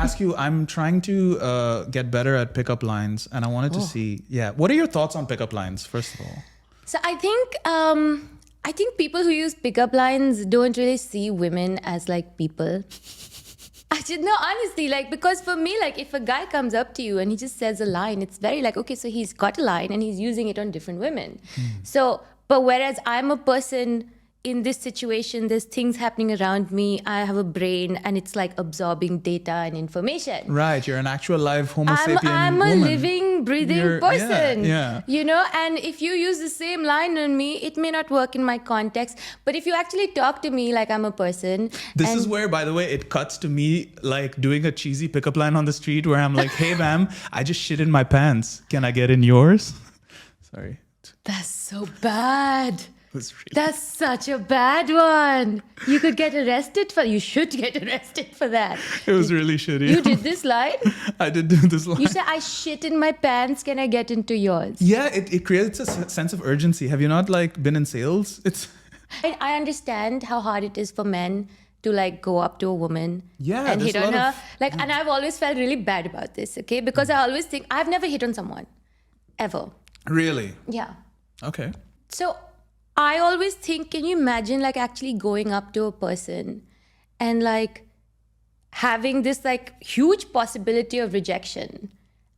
ask you, I'm trying to get better at pickup lines, and I wanted to see, what are your thoughts on pickup lines, first of all? So I think people who use pickup lines don't really see women as like people. I did no, honestly, like, because for me, like, if a guy comes up to you and he just says a line, it's very like, okay, so he's got a line and he's using it on different women. So, but whereas I'm a person in this situation, there's things happening around me. I have a brain and it's like absorbing data and information. Right, you're an actual live Homo sapien I'm a woman. living, breathing person. Yeah. You know, and if you use the same line on me, it may not work in my context. But if you actually talk to me like I'm a person. This is where, by the way, it cuts to me like doing a cheesy pickup line on the street where I'm like, hey, ma'am, I just shit in my pants. Can I get in yours? Sorry. That's so bad. Really... That's such a bad one. You could get arrested for. You should get arrested for that. It was really shitty. You did this line? I did do this line. You said, I shit in my pants. Can I get into yours? Yeah, it creates a sense of urgency. Have you not like been in sales? I understand how hard it is for men to like go up to a woman and hit on her. And I've always felt really bad about this, okay? Because I always think I've never hit on someone. Ever. Really? Yeah. Okay. So I always think, can you imagine like actually going up to a person and like having this like huge possibility of rejection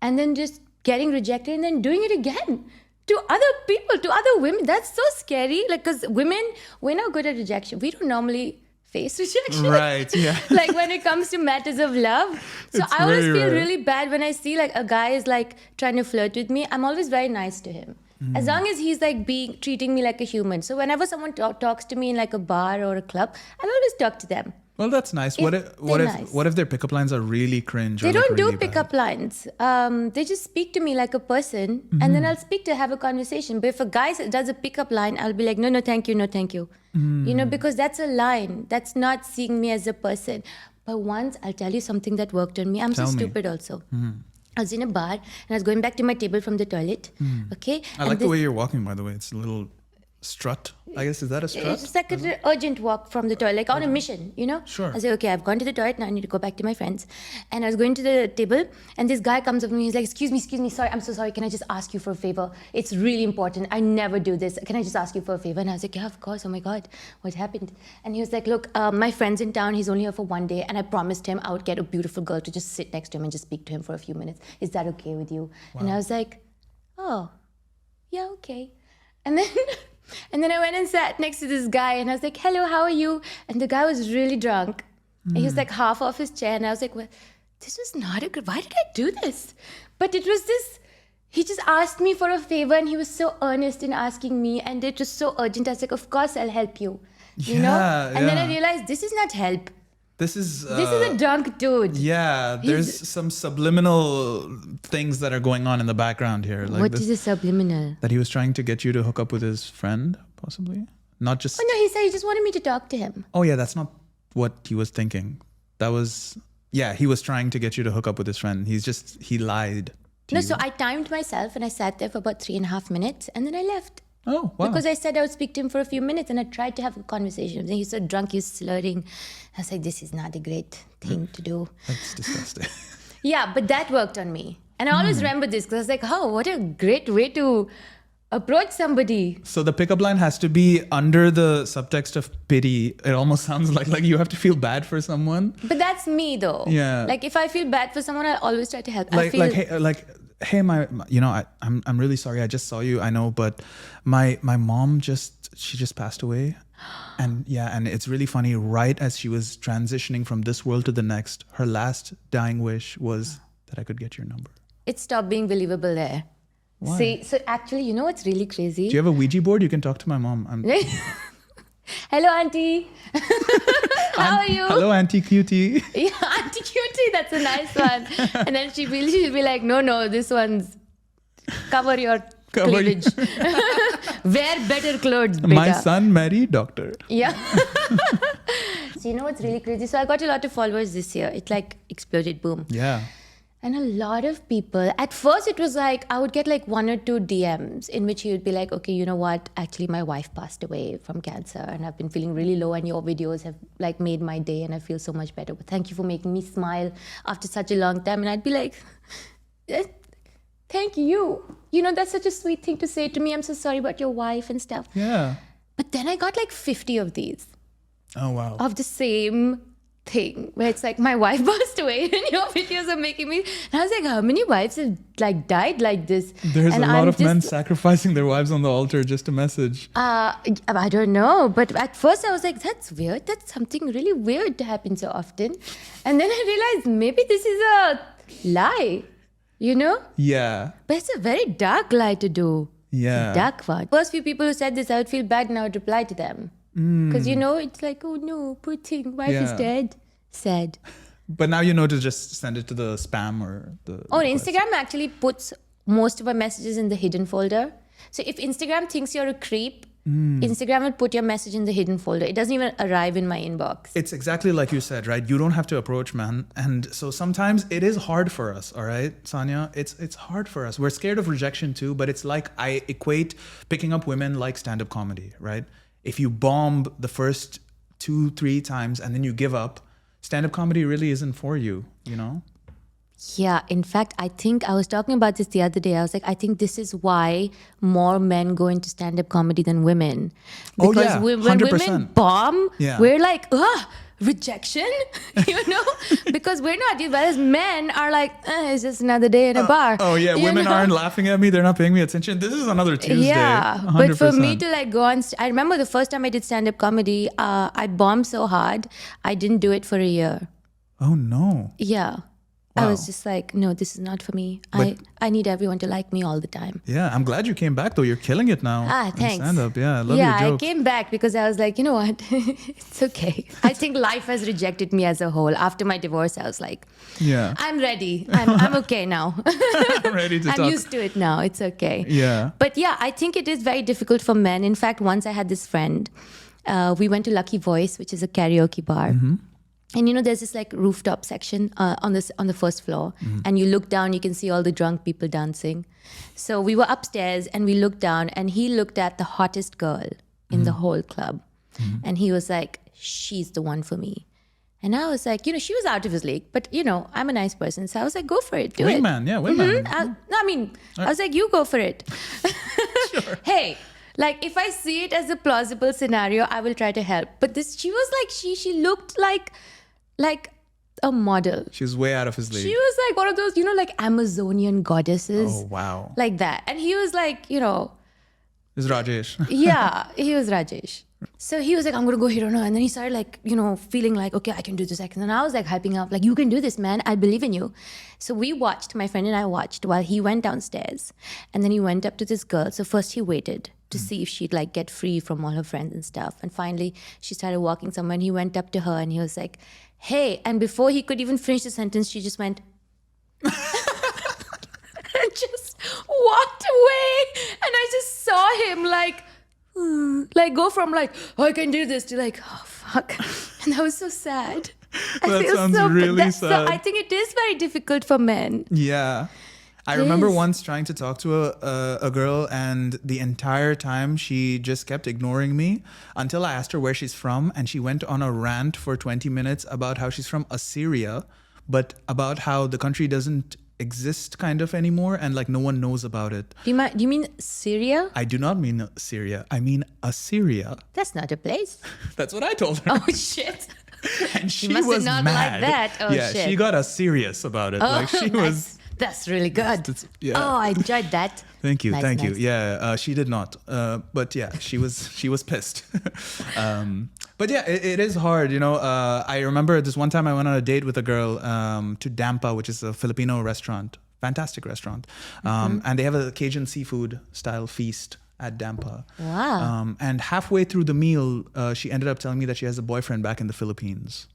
and then just getting rejected and then doing it again to other people, to other women? That's so scary. Like, because women, we're not good at rejection. We don't normally face rejection. Right, yeah. Like when it comes to matters of love. So I always feel really bad when I see like a guy is like trying to flirt with me. I'm always very nice to him. As long as he's like treating me like a human. So whenever someone talks to me in like a bar or a club, I'll always talk to them. Well, that's nice. What if their pickup lines are really cringe? They don't do pickup lines. They just speak to me like a person, and then I'll have a conversation. But if a guy does a pickup line, I'll be like, no, thank you, no, thank you. You know, because that's a line. That's not seeing me as a person. But once, I'll tell you something that worked on me. I'm so stupid also. I was in a bar and I was going back to my table from the toilet. Okay. I like the way you're walking, by the way. It's a little strut. I guess, is that a strut? It's like an urgent walk from the toilet, like on a mission, you know? Sure. I say, okay, I've gone to the toilet, now I need to go back to my friends. And I was going to the table, and this guy comes up to me, he's like, excuse me, sorry, I'm so sorry, can I just ask you for a favor? It's really important, I never do this, can I just ask you for a favor? And I was like, yeah, of course, oh my God, what happened? And he was like, look, my friend's in town, he's only here for one day, and I promised him I would get a beautiful girl to just sit next to him and just speak to him for a few minutes. Is that okay with you? Wow. And I was like, oh, yeah, okay. And then I went and sat next to this guy and I was like, hello, how are you? And the guy was really drunk. And he was like half off his chair. And I was like, well, this was not a good, why did I do this? But it was this, he just asked me for a favor and he was so earnest in asking me. And it was so urgent. I was like, of course I'll help you. You know? And then I realized this is not help. This is a drunk dude. Yeah, there's some subliminal things that are going on in the background here. Like what is a subliminal? That he was trying to get you to hook up with his friend, possibly? Not just... Oh, no, he said he just wanted me to talk to him. Oh, yeah, that's not what he was thinking. That was... Yeah, he was trying to get you to hook up with his friend. He lied to you. So I timed myself and I sat there for about 3.5 minutes and then I left. Oh, wow. Because I said I would speak to him for a few minutes and I tried to have a conversation. And he's so drunk, he's slurring. I was like, this is not a great thing to do. That's disgusting. Yeah, but that worked on me. And I always remember this because I was like, oh, what a great way to approach somebody. So the pickup line has to be under the subtext of pity. It almost sounds like you have to feel bad for someone. But that's me though. Yeah. Like if I feel bad for someone, I always try to help. Hey, I'm really sorry. I just saw you. I know, but my mom she just passed away, and it's really funny. Right as she was transitioning from this world to the next, her last dying wish was that I could get your number. It stopped being believable there. Why? See, so actually, you know what's really crazy? Do you have a Ouija board? You can talk to my mom. Hello, Auntie. How are you? Hello, Auntie Cutie. Yeah, Auntie Cutie. That's a nice one. And then she'll be like, no, this one's cover your cleavage. Wear better clothes, beta. My son married doctor. Yeah. So you know what's really crazy? So I got a lot of followers this year. It like exploded, boom. Yeah. And a lot of people, at first it was like, I would get like 1 or 2 DMs in which he would be like, okay, you know what? Actually, my wife passed away from cancer and I've been feeling really low and your videos have like made my day and I feel so much better. But thank you for making me smile after such a long time. And I'd be like, thank you. You know, that's such a sweet thing to say to me. I'm so sorry about your wife and stuff. Yeah. But then I got like 50 of these. Oh, wow. Of the same thing where it's like my wife passed away and your videos are making me, and I was like, how many wives have like died like this? There's and a lot of men sacrificing their wives on the altar just to message. I don't know, but at first I was like, that's weird, that's something really weird to happen so often. And then I realized maybe this is a lie, you know? Yeah. But it's a very dark lie to do. Yeah. It's a dark one. First few people who said this, I would feel bad and I would reply to them. Because, you know, it's like, oh no, poor thing, wife is dead. Sad. But now you know to just send it to the spam or the... Oh, request. Instagram actually puts most of our messages in the hidden folder. So if Instagram thinks you're a creep, Instagram will put your message in the hidden folder. It doesn't even arrive in my inbox. It's exactly like you said, right? You don't have to approach, man. And so sometimes it is hard for us, all right, Saaniya? It's hard for us. We're scared of rejection too, but it's like I equate picking up women like stand-up comedy, right? If you bomb the first 2-3 times and then you give up, stand-up comedy really isn't for you, you know? Yeah, in fact, I think I was talking about this the other day. I was like, I think this is why more men go into stand-up comedy than women. Because when 100%. women bomb, Yeah. we're like, rejection, you know? Because we're not, whereas men are like, it's just another day in a bar. Oh yeah, you women know? aren't laughing at me. They're not paying me attention. This is another Tuesday. Yeah, 100%. but for me to like go on, I remember the first time I did stand-up comedy, I bombed so hard, I didn't do it for a year. Oh no. Yeah. Wow. I was just like, no, this is not for me. I need everyone to like me all the time. Yeah, I'm glad you came back though. You're killing it now. Thanks. Stand up. Yeah, I love Yeah, your I jokes. came back because I was like, you know what? It's okay. I think life has rejected me as a whole. After my divorce, I was like, Yeah. I'm ready. I'm okay now. I'm ready to I'm talk. used to it now. It's okay. Yeah. But yeah, I think it is very difficult for men. In fact, once I had this friend, we went to Lucky Voice, which is a karaoke bar. Mm-hmm. And you know, there's this like rooftop section on the first floor, and you look down, you can see all the drunk people dancing. So we were upstairs, and we looked down, and he looked at the hottest girl in the whole club, and he was like, "She's the one for me." And I was like, you know, she was out of his league, but you know, I'm a nice person, so I was like, "Go for it, do it." Wingman, yeah, wingman. I was like, "You go for it." Sure. Hey. Like, if I see it as a plausible scenario, I will try to help. But she was like, she looked like a model. She was way out of his league. She was like one of those, you know, like Amazonian goddesses. Oh wow. Like that. And he was like, you know. It's Rajesh. Yeah, he was Rajesh. So he was like, I'm going to go hit on her. And then he started like, you know, feeling like, okay, I can do this. And I was like hyping up, like, you can do this, man. I believe in you. So we watched, my friend and I watched while he went downstairs. And then he went up to this girl. So first he waited to see if she'd like get free from all her friends and stuff. And finally she started walking somewhere and he went up to her and he was like, hey. And before he could even finish the sentence, she just went and just walked away. And I just saw him like go from like, oh, I can do this to like, oh fuck. And that was so sad. That sounds really sad. I think it is very difficult for men. Yeah. I remember once trying to talk to a girl, and the entire time she just kept ignoring me until I asked her where she's from, and she went on a rant for 20 minutes about how she's from Assyria, but about how the country doesn't exist kind of anymore and like no one knows about it. Do you mean Syria? I do not mean Syria. I mean Assyria. That's not a place. That's what I told her. Oh shit. And she must have was not mad. liked that. Oh, yeah, shit. she got us serious about it. Oh, Like she nice. was. That's really good. Yeah. Oh, I enjoyed that. Thank you, Nice, thank you. nice. Yeah, she did not, but yeah, she was pissed. But yeah, it is hard, you know. I remember this one time I went on a date with a girl to Dampa, which is a Filipino restaurant, fantastic restaurant, and they have a Cajun seafood style feast at Dampa. Wow. And halfway through the meal, she ended up telling me that she has a boyfriend back in the Philippines.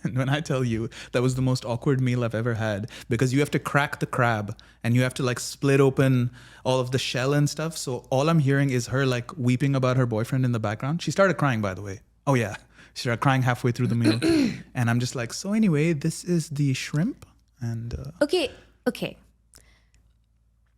And when I tell you, that was the most awkward meal I've ever had, because you have to crack the crab and you have to like split open all of the shell and stuff. So all I'm hearing is her like weeping about her boyfriend in the background. She started crying, by the way. Oh yeah. She started crying halfway through the meal. And I'm just like, so anyway, this is the shrimp. And Okay.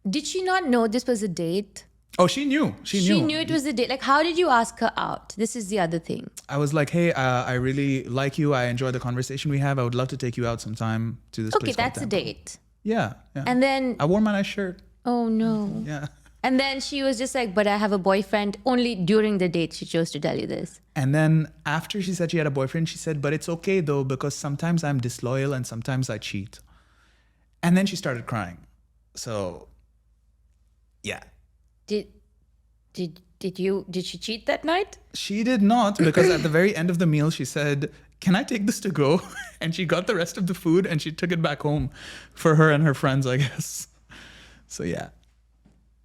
Did she not know this was a date? oh, she knew. She knew it was a date. Like, how did you ask her out? This is the other thing. I was like, hey, I really like you. I enjoy the conversation we have. I would love to take you out sometime to this Okay, place called that's a Tampa. date. Yeah. And then, I wore my nice shirt. oh no. Yeah. And then she was just like, but I have a boyfriend. Only during the date she chose to tell you this. And then after she said she had a boyfriend, she said, but it's okay though, because sometimes I'm disloyal and sometimes I cheat. And then she started crying. So, yeah. Did she cheat that night? She did not, because at the very end of the meal, she said, can I take this to go? And she got the rest of the food and she took it back home for her and her friends, I guess. So, yeah.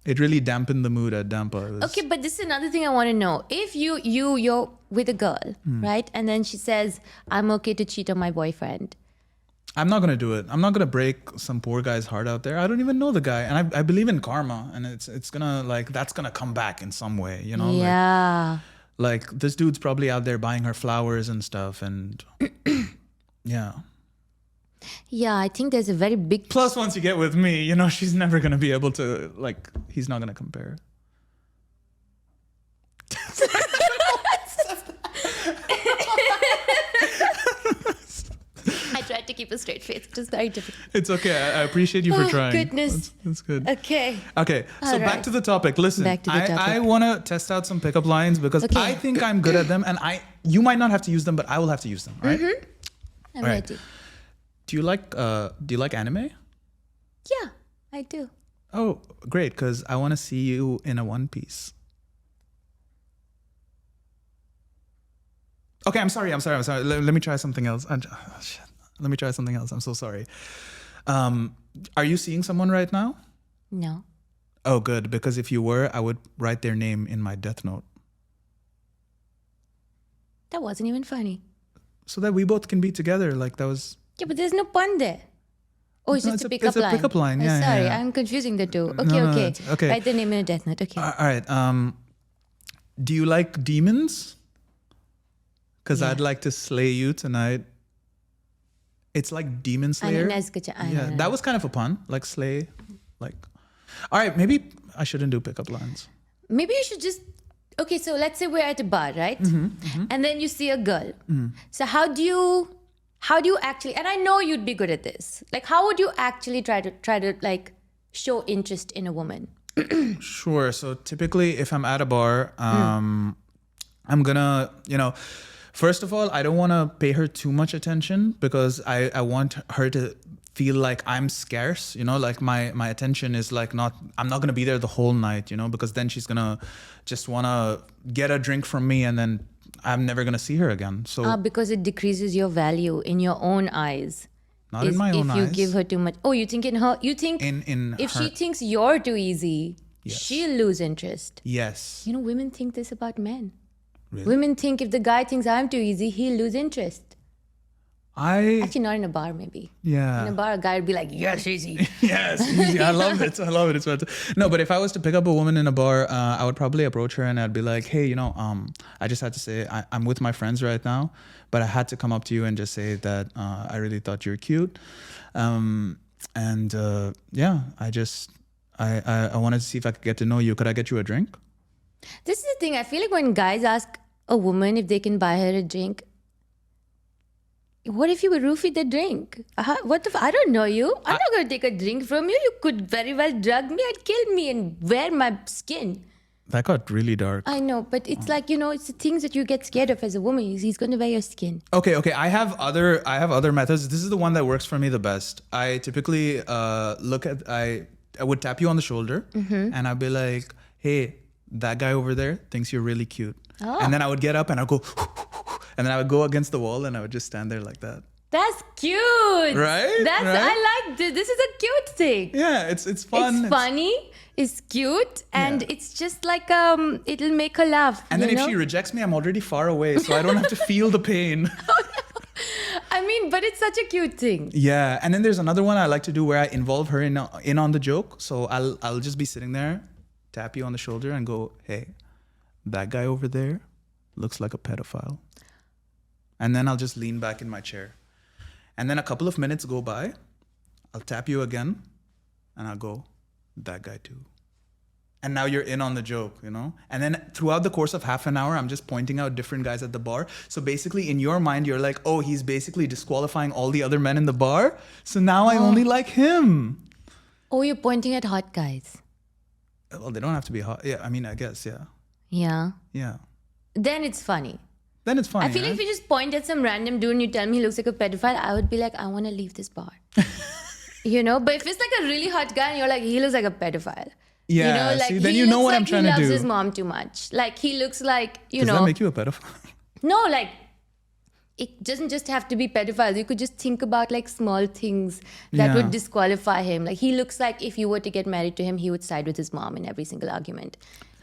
It really dampened the mood at Tampa. Okay, but this is another thing I want to know. If you're with a girl, right? And then she says, I'm okay to cheat on my boyfriend. I'm not going to do it. I'm not going to break some poor guy's heart out there. I don't even know the guy. And I believe in karma. And it's going to, like, that's going to come back in some way, you know? Yeah. Like, this dude's probably out there buying her flowers and stuff. And yeah. Yeah, I think there's a very big... Plus, once you get with me, you know, she's never going to be able to, like, he's not going to compare. I tried to keep a straight face. It was very difficult. It's okay. I appreciate you for trying. Goodness. That's good. Okay. Okay, so All back right. to the topic. Listen, Back to the topic. I want to test out some pickup lines because Okay. I think I'm good at them, and you might not have to use them, but I will have to use them. All right? I'm All right. ready. Do you like anime? Yeah, I do. Oh, great! Because I want to see you in a one piece. Okay, I'm sorry. Let me try something else. Shit. Let me try something else. I'm so sorry. Are you seeing someone right now? No. Oh, good. Because if you were, I would write their name in my death note. That wasn't even funny. So that we both can be together. Like, that was... Yeah, but there's no pun there. Oh, it's No, just it's a pickup a line. pickup line, Oh, yeah, yeah, sorry, yeah. I'm confusing the two. Okay, No, okay. it's okay. Write the name in a death note. Okay. All right. Do you like demons? Because Yeah. I'd like to slay you tonight. It's like Demon Slayer. Yeah, that was kind of a pun. Like slay. Like, all right, maybe I shouldn't do pickup lines. Maybe you should just... Okay, so let's say we're at a bar, right? And then you see a girl. So how do you actually... And I know you'd be good at this. Like, how would you actually try to like show interest in a woman? Sure. So typically, if I'm at a bar, I'm gonna, first of all, I don't want to pay her too much attention because I want her to feel like I'm scarce, like my attention is like I'm not going to be there the whole night, because then she's going to just want to get a drink from me and then I'm never going to see her again. So Because it decreases your value in your own eyes. not in my own eyes. If you give her too much... Oh, you think in her... You think in if her, she thinks you're too easy, Yes. she'll lose interest. yes. Women think this about men. Really? Women think if the guy thinks I'm too easy, he'll lose interest. Actually, not in a bar, maybe. Yeah. In a bar, a guy would be like, yes, easy. Yes, easy. I love it. It's fantastic. No, but if I was to pick up a woman in a bar, I would probably approach her and I'd be like, hey, I just had to say I'm with my friends right now, but I had to come up to you and just say that I really thought you were cute. I wanted to see if I could get to know you. Could I get you a drink? This is the thing. I feel like when guys ask a woman if they can buy her a drink, what if you would roofie the drink? What if I don't know you? I'm not going to take a drink from you. You could very well drug me and kill me and wear my skin. That got really dark. I know, but it's like, it's the things that you get scared of as a woman. He's going to wear your skin. Okay. I have other methods. This is the one that works for me the best. I typically I would tap you on the shoulder and I'd be like, hey, that guy over there thinks you're really cute. Oh. And then I would get up and I'd go, and then I would go against the wall and I would just stand there like that. That's cute. Right? Right? I like this. This is a cute thing. Yeah, it's fun. It's funny. It's cute, and Yeah. it's just like it'll make her laugh. And then if she rejects me, I'm already far away, so I don't have to feel the pain. I mean, but it's such a cute thing. Yeah, and then there's another one I like to do where I involve her in on the joke. So I'll just be sitting there, tap you on the shoulder, and go, "Hey, that guy over there looks like a pedophile." And then I'll just lean back in my chair. And then a couple of minutes go by. I'll tap you again. And I'll go, that guy too. And now you're in on the joke, you know? And then throughout the course of half an hour, I'm just pointing out different guys at the bar. So basically in your mind, you're like, oh, he's basically disqualifying all the other men in the bar. So now I only like him. Oh, you're pointing at hot guys. Well, they don't have to be hot. Yeah, I mean, I guess, yeah. Yeah. Yeah. Then it's funny. Then it's funny. I feel like if you just point at some random dude and you tell me he looks like a pedophile, I would be like, I want to leave this bar. You know? But if it's like a really hot guy and you're like, he looks like a pedophile. Yeah, you know, like see, then he you know looks what like I'm trying he to do. loves his mom too much. Like he looks like, Does that make you a pedophile? No, like it doesn't just have to be pedophiles. You could just think about like small things that would disqualify him. Like he looks like if you were to get married to him, he would side with his mom in every single argument.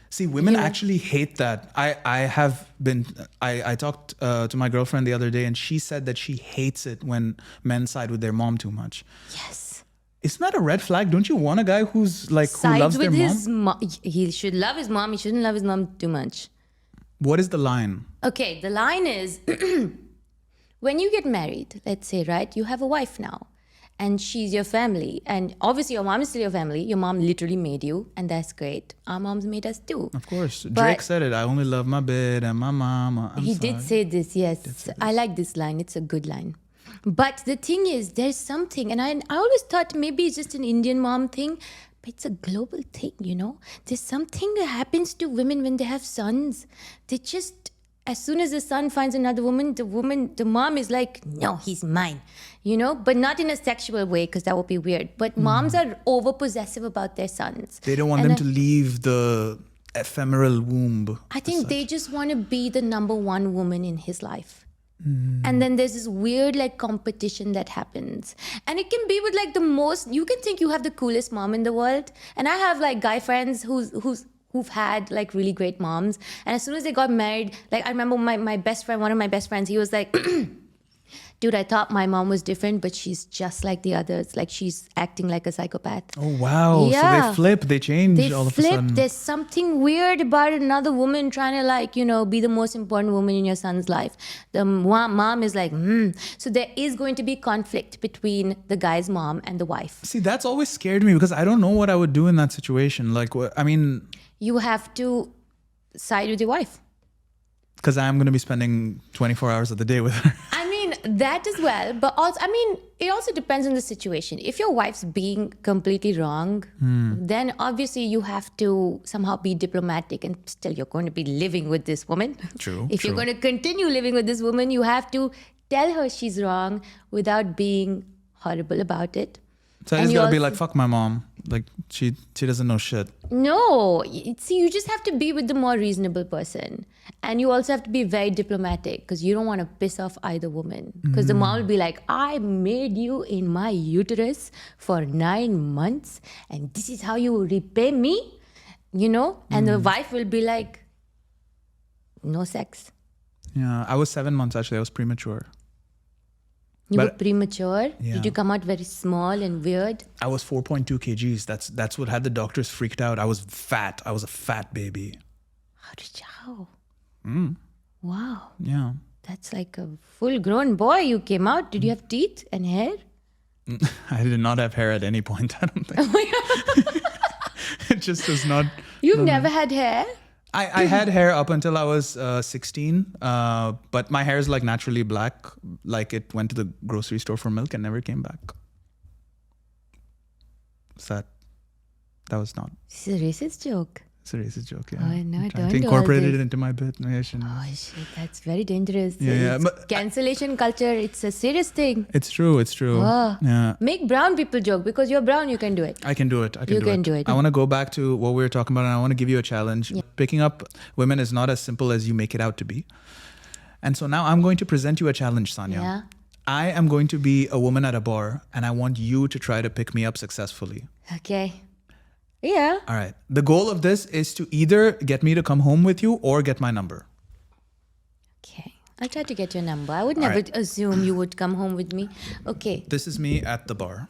See, women actually hate that. I talked to my girlfriend the other day and she said that she hates it when men side with their mom too much. Yes. Isn't that a red flag? Don't you want a guy who's like, who Sides loves with their his mom? He should love his mom. He shouldn't love his mom too much. What is the line? Okay, the line is when you get married, let's say, right, you have a wife now and she's your family. And obviously your mom is still your family. Your mom literally made you and that's great. Our moms made us too. Of course. But Drake said it. I only love my bed and my mama. He did say this, yes. I like this line. It's a good line. But the thing is, there's something, and I always thought maybe it's just an Indian mom thing, but it's a global thing, you know? There's something that happens to women when they have sons. They just, as soon as the son finds another woman, the mom is like, no, he's mine, you know? But not in a sexual way, because that would be weird. But moms are over possessive about their sons. They don't want them to leave the ephemeral womb. I think they just want to be the number one woman in his life. And then there's this weird like competition that happens, and it can be with like the most, you can think you have the coolest mom in the world, and I have like guy friends who've had like really great moms, and as soon as they got married, like I remember my best friend, one of my best friends, he was like dude, I thought my mom was different, but she's just like the others. Like she's acting like a psychopath. Oh, wow. Yeah. So they flip, they change all of a sudden. There's something weird about another woman trying to like, you know, be the most important woman in your son's life. The mom is like, So there is going to be conflict between the guy's mom and the wife. See, that's always scared me because I don't know what I would do in that situation. Like, I mean... You have to side with your wife. Because I'm going to be spending 24 hours of the day with her. I mean, that as well. But also, I mean, it also depends on the situation. If your wife's being completely wrong, then obviously you have to somehow be diplomatic, and still you're going to be living with this woman. True. If you're going to continue living with this woman, you have to tell her she's wrong without being horrible about it. So I just got to be like, fuck my mom. Like, she doesn't know shit. No. See, you just have to be with the more reasonable person. And you also have to be very diplomatic because you don't want to piss off either woman. Because the mom will be like, I made you in my uterus for 9 months and this is how you repay me, you know? And the wife will be like, no sex. Yeah, I was 7 months actually. I was premature. You were premature? Yeah. Did you come out very small and weird? I was 4.2 kgs. That's what had the doctors freaked out. I was fat. I was a fat baby. How? Wow. Yeah. That's like a full-grown boy you came out. Did you have teeth and hair? I did not have hair at any point, I don't think. It just was not... You've never had hair? I had hair up until I was 16, but my hair is like naturally black. Like it went to the grocery store for milk and never came back. So that was not... This is a racist joke. It's a racist joke, yeah. Oh, no, I'm trying don't to do incorporate all it this. into my bit. Maybe I shouldn't. Oh shit, that's very dangerous. Yeah, It's but- cancellation culture, it's a serious thing. It's true, it's true. Oh. Yeah. Make brown people joke because you're brown, you can do it. I can do it. You can do it. I want to go back to what we were talking about and I want to give you a challenge. Yeah. Picking up women is not as simple as you make it out to be. And so now I'm going to present you a challenge, Saaniya. Yeah. I am going to be a woman at a bar and I want you to try to pick me up successfully. Okay. Yeah. All right. The goal of this is to either get me to come home with you or get my number. Okay. I'll try to get your number. I would never right. assume you would come home with me. Okay. This is me at the bar.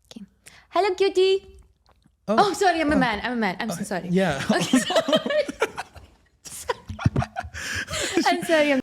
Okay. Hello, cutie. Oh, sorry. I'm a man. I'm so sorry. Yeah. I'm sorry.